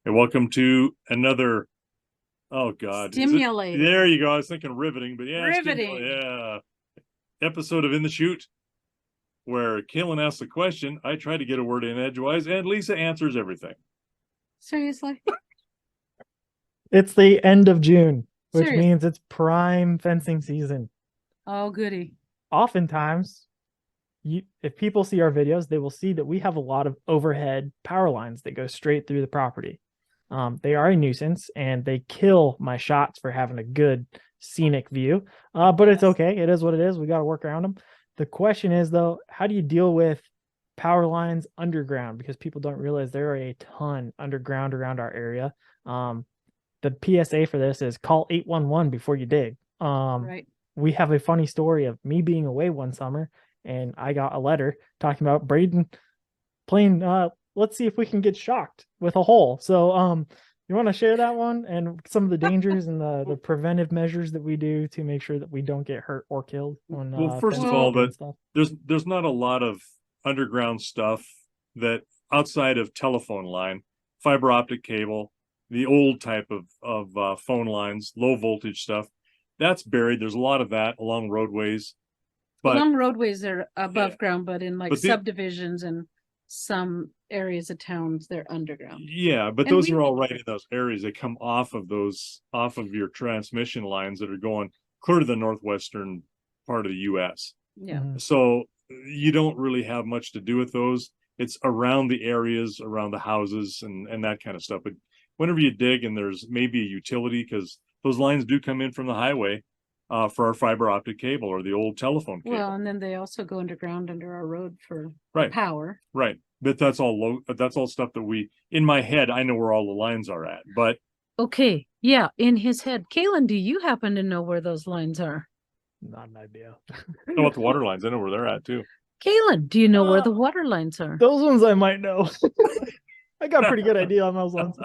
And welcome to another, oh God, Stimulating. there you go. I was thinking riveting, but yeah, Riveting. yeah. Episode of In the Chute, where Kaylin asks a question, I try to get a word in edgewise, and Lisa answers everything. Seriously? It's the end of June, which Seriously. means it's prime fencing season. Oh, goody. Oftentimes, if people see our videos, they will see that we have a lot of overhead power lines that go straight through the property. They are a nuisance, and they kill my shots for having a good scenic view. But it's okay. It is what it is. We got to work around them. The question is, though, how do you deal with power lines underground? Because people don't realize there are a ton underground around our area. The PSA for this is call 811 before you dig. Right. We have a funny story of me being away one summer, and I got a letter talking about Braden playing. Let's see if we can get shocked with a hole. So, you want to share that one and some of the dangers and the preventive measures that we do to make sure that we don't get hurt or killed when Well, first of fencing all, and doing stuff. there's not a lot of underground stuff that outside of telephone line, fiber optic cable, the old type of phone lines, low voltage stuff. That's buried. There's a lot of that along roadways. But Along roadways, they're above Yeah. ground, but in like But the- subdivisions and some areas of towns, they're underground. yeah, but And those we- are all right in those areas. They come off of your transmission lines that are going clear to the northwestern part of the US. Yeah. Mhm. So you don't really have much to do with those. It's around the areas, around the houses and that kind of stuff. But whenever you dig and there's maybe a utility, because those lines do come in from the highway for our fiber optic cable or the old telephone cable. Well, and then they also go underground under our road for Right. power. Right. But that's all that's all stuff that in my head, I know where all the lines are at. But Okay. Yeah. In his head. Kaylin, do you happen to know where those lines are? Not an idea. I know what the water lines, I know where they're at too. Kaylin, do you know where the water lines are? Those ones I might know. I got a pretty good idea on those ones.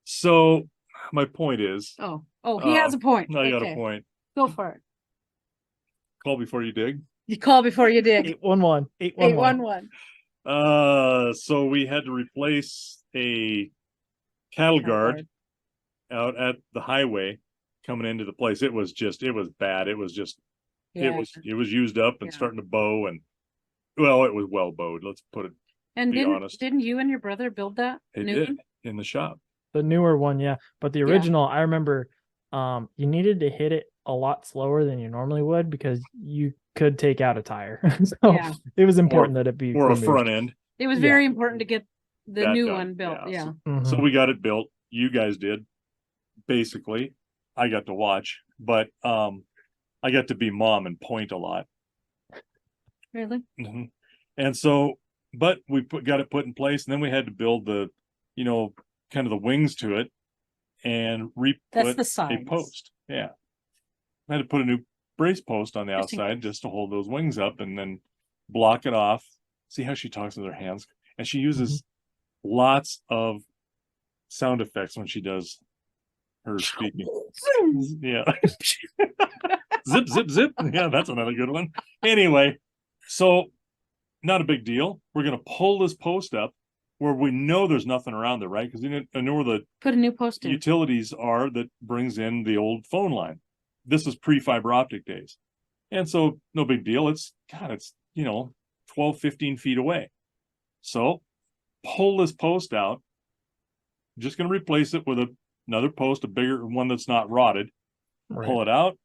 So my point is, Oh, he has a point. I got a Okay. point. Go for it. Call before you dig. You call before you dig. 811. 811. 811. So we had to replace a cattle guard out at the highway coming into the place. It was bad. It was Yeah. it was used up and Yeah. starting to bow, and well, it was well bowed. Let's put it And be honest. didn't you and your brother build that It new did one? in the shop. The newer one, yeah. But the Yeah. original, I remember you needed to hit it a lot slower than you normally would because you could take out a tire. So Yeah. it was important that it be Or a removed. front end. It was Yeah. very important to get the That new done. one built. Yeah. So Mhm. we got it built. You guys did. Basically, I got to watch, but I got to be mom and point a lot. Really? Mhm. And so, but we got it put in place, and then we had to build kind of the wings to it and That's re-put the a sides. post. Yeah. I had to put a new brace post on the Just in outside case. just to hold those wings up and then block it off. See how she talks with her hands, and she uses lots of sound effects when she does her speaking. Yeah. Zip, zip, zip. Yeah, that's another good one. Anyway, so not a big deal. We're going to pull this post up where we know there's nothing around there, right? Because I know where the Put a new post in. utilities are that brings in the old phone line. This is pre-fiber optic days. And so no big deal. It's 12, 15 feet away. So pull this post out. Just going to replace it with another post, a bigger one that's not rotted. Right. Pull it out.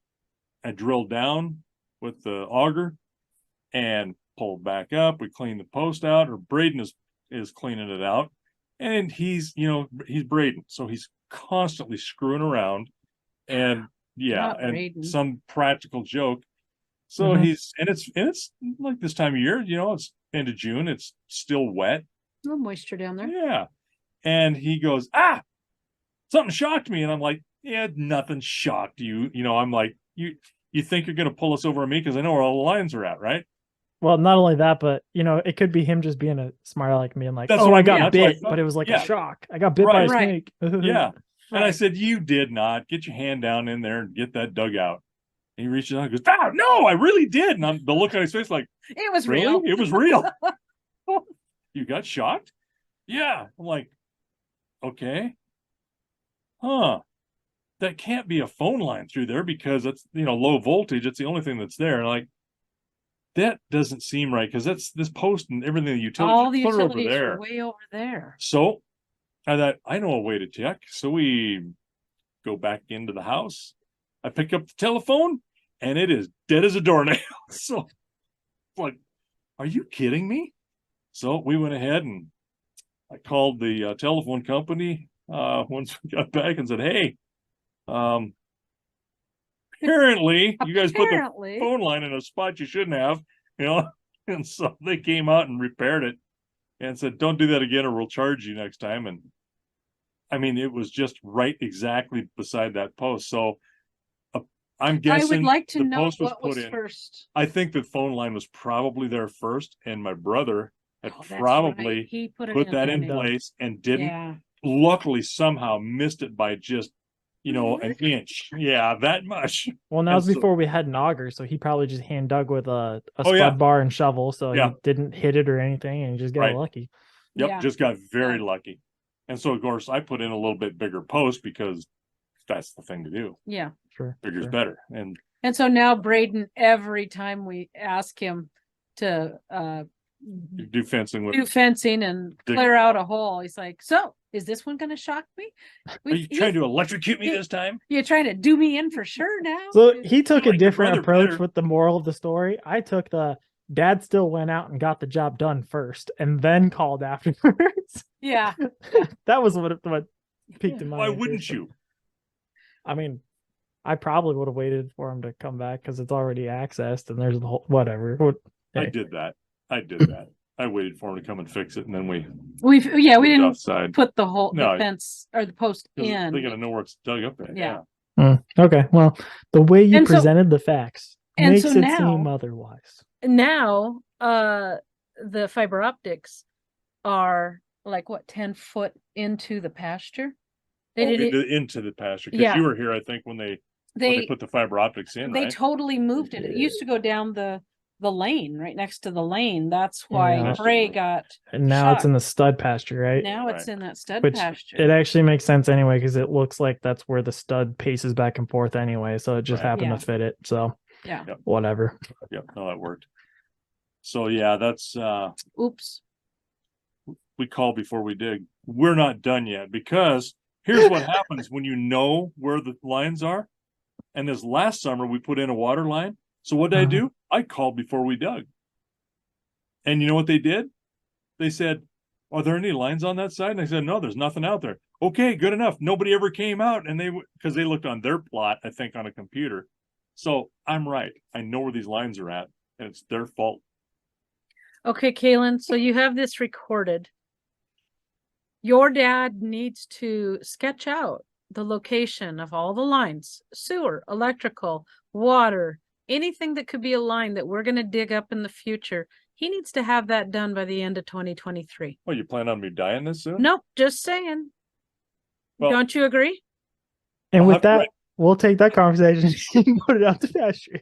I drill down with the auger and pull back up. We clean the post out, or Braden is cleaning it out. And he's Braden. So he's constantly screwing around and Not Braden. some practical joke. So it's like this time of year, it's end of June. It's still wet. A little moisture down there. Yeah. And he goes, something shocked me. And I'm like, yeah, nothing shocked you. I'm like, you think you're going to pull us over on me? Because I know where all the lines are at, right? Well, not only that, but it could be him just being a smart like me and like, That's oh, what I I got mean. bit, That's what I but it was like yeah. a shock. I got bit by a Right. snake. Yeah. And I Right. said, you did not. Get your hand down in there and get that dug out. And he reaches out and goes, no, I really did. And the look on his face like, It was really? real. It was real. You got shocked? Yeah. I'm like, okay, huh, that can't be a phone line through there because it's, low voltage. It's the only thing that's there. And like, that doesn't seem right because that's this post and everything, the utilities All are the clear over utilities there. are way over there. So I thought, I know a way to check. So we go back into the house. I pick up the telephone and it is dead as a doornail. So like, are you kidding me? So we went ahead and I called the telephone company once we got back and said, hey, apparently you guys put the Apparently. phone line in a spot you shouldn't have, and so they came out and repaired it and said, don't do that again or we'll charge you next time. And I mean, it was just right exactly beside that post. So I'm guessing I would like to the know post was what put was in. first. I think the phone line was probably there first, and my brother had Oh, that's probably right. He put put it that in and done. place and didn't. Yeah. Luckily, somehow missed it by just, an inch. Yeah, that much. Well, that And was so- before we had an auger, so he probably just hand dug with a Oh, spud yeah. bar and shovel, so Yeah. he didn't hit it or anything, and he just got Right. lucky. Yep, Yeah. just got very Yeah. lucky. And so, of course, I put in a little bit bigger post because that's the thing to do. Yeah. Sure. Bigger's sure. better. And And so now Braden, every time we ask him to you do fencing with. do fencing and Dig- clear out a hole, he's like, so is this one going to shock me? Are you trying to electrocute me this time? You're trying to do me in for sure now? So he took like a your different brother approach better. with the moral of the story. I took the dad still went out and got the job done first, and then called afterwards. Yeah. That was what piqued in my Why interest. wouldn't you? I mean, I probably would have waited for him to come back because it's already accessed and there's the whole whatever. I Hey. did that. I waited for him to come and fix it, and then we We didn't outside. put the whole No. the fence or the post They in. gotta know where it's dug up at. Yeah. Okay, well, the way you And so- presented the facts and makes so it now- seem otherwise. Now the fiber optics are like what 10 foot into the pasture. They did into the pasture. Because Yeah. you were here, I think, when they put the fiber optics in, they right? totally moved it. It used to go down the lane right next to the lane. That's why Yeah. Bray got And now it's in shocked. the stud pasture, right? now it's Right. in that stud Which pasture. it actually makes sense anyway because it looks like that's where the stud paces back and forth anyway. So it just Right. happened Yeah. to fit it. So Yeah. Yep. whatever. Yep, no, that worked. So yeah, that's Oops. we call before we dig. We're not done yet because here's what happens when you know where the lines are. And this last summer we put in a water line. So what did I do? I called before we dug. And you know what they did? They said, are there any lines on that side? And I said, no, there's nothing out there. Okay, good enough. Nobody ever came out, and because they looked on their plot, I think, on a computer. So I'm right. I know where these lines are at, and it's their fault. Okay, Kaylin, so you have this recorded. Your dad needs to sketch out the location of all the lines, sewer, electrical, water, anything that could be a line that we're going to dig up in the future. He needs to have that done by the end of 2023. Well, you plan on me dying this soon? Nope, just saying. Well, Don't you agree? And I'll with have to that, write- we'll take that conversation and put it out to pasture.